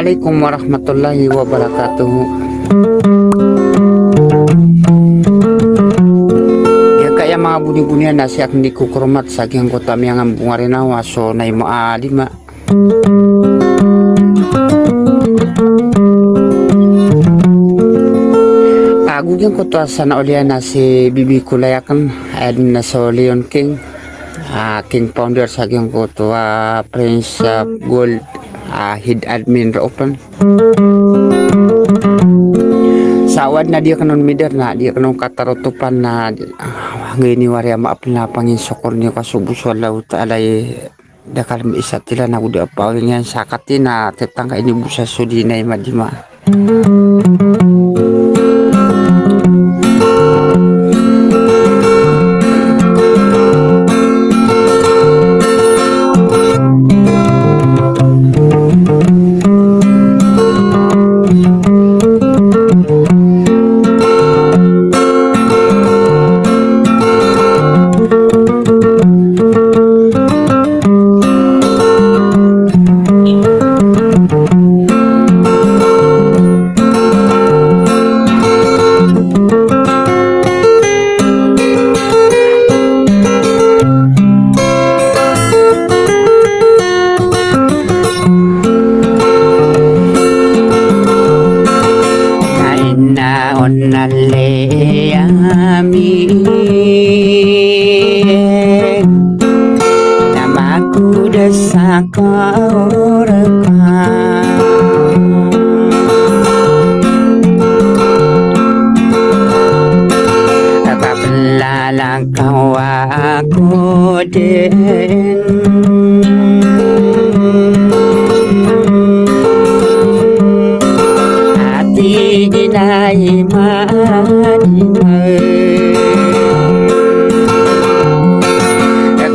Assalamualaikum warahmatullahi wabarakatuh. Ya kaya mga buni-bunian na siya hindi kukurmat sa aking kota miyang bungarinawa so na imo alima. Agugyan ko to sana ulian na si Bibi Kulayakan ayun na so Leon King. King founder sa aking ko to Prince Gold head admin open. Sawad na dia kanon mider na dia kanon katarutupan na ngayon waria maapil na pangin sokor niyo kasubuso Allah ta'ala dakal isa tila na udah pawin yan sakati na tetangga ini busa sudi na madima. Namaku desak kau rekam apabila kau aku den hati dinai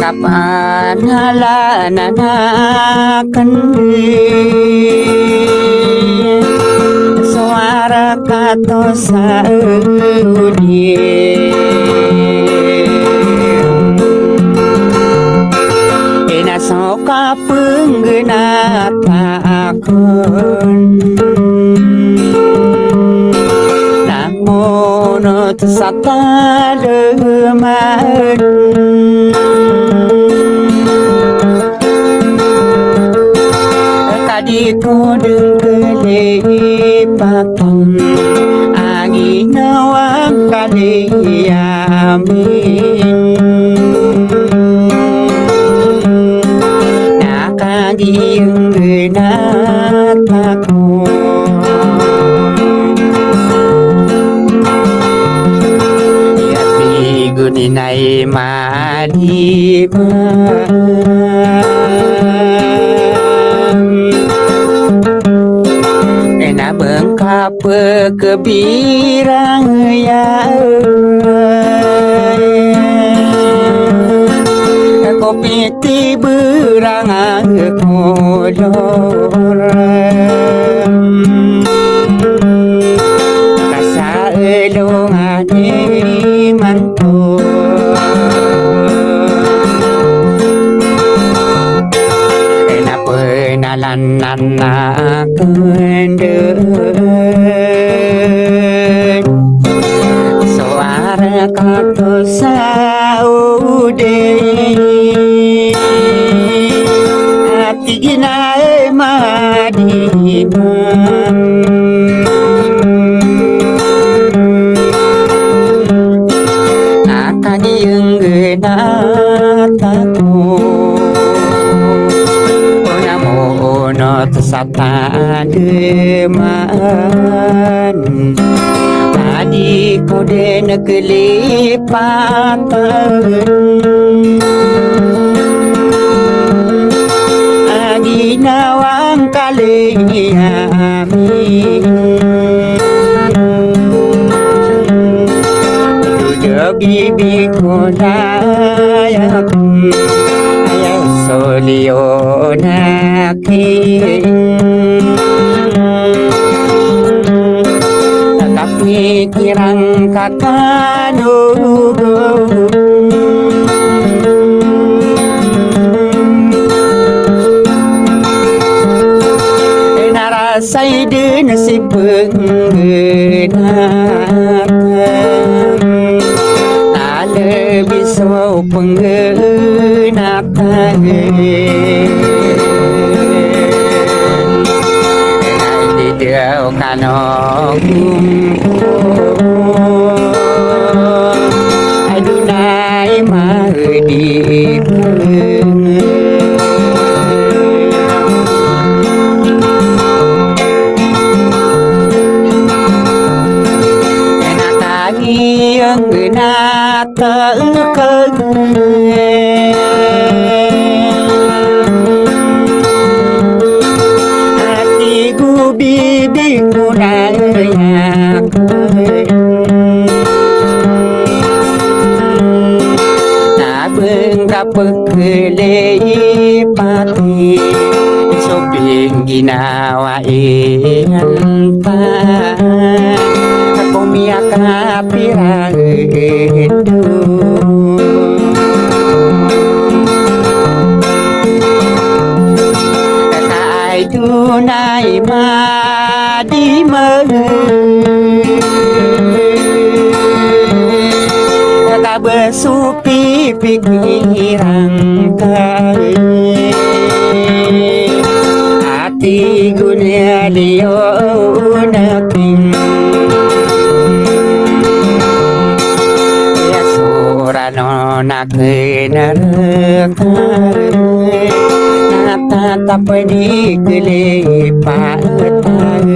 kapan halananakan suara kata saudi ina soka penggena takon namun tersata leman Kadiko dengkelepakan angin awang kali amin nakagiyang genatako yati guninay madiman bengkap kebirang ya kopi ti berang kolor kasa elong ane mantul penalan kendeng suara kata saude hati ginai madiman akan yang genataku tersata deman tadi kode nekelipatan agi nawang kali amin tujuh bibi kodayakum solionaki tapi kirang kakanugo saide si penggenatan lebih so penggenatan di dia kanong adunai mahdi yang nata hatiku bibiku naya nabeng kapekele pati soping ginawa intan Komia kapira itu Kai dunai madi Kaka besupi pikiran kai Hati gunia liyo naking no nak narak nata tapani gele patan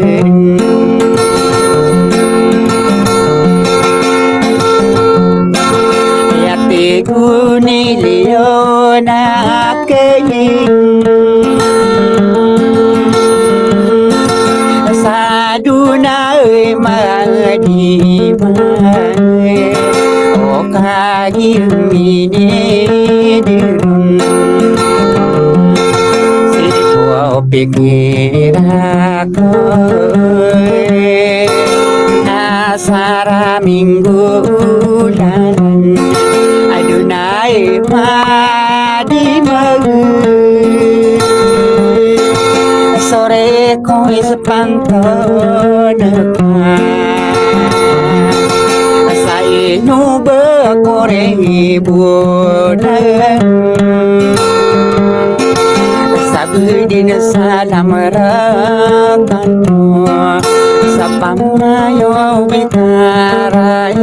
yati guni liona keyin saduna madi kagimini dirun si tua pikiraku nasara minggu bulan adunai madi sore koi sepantau nu berkoreng bulan sabudin salam rakanu sapamayo betarai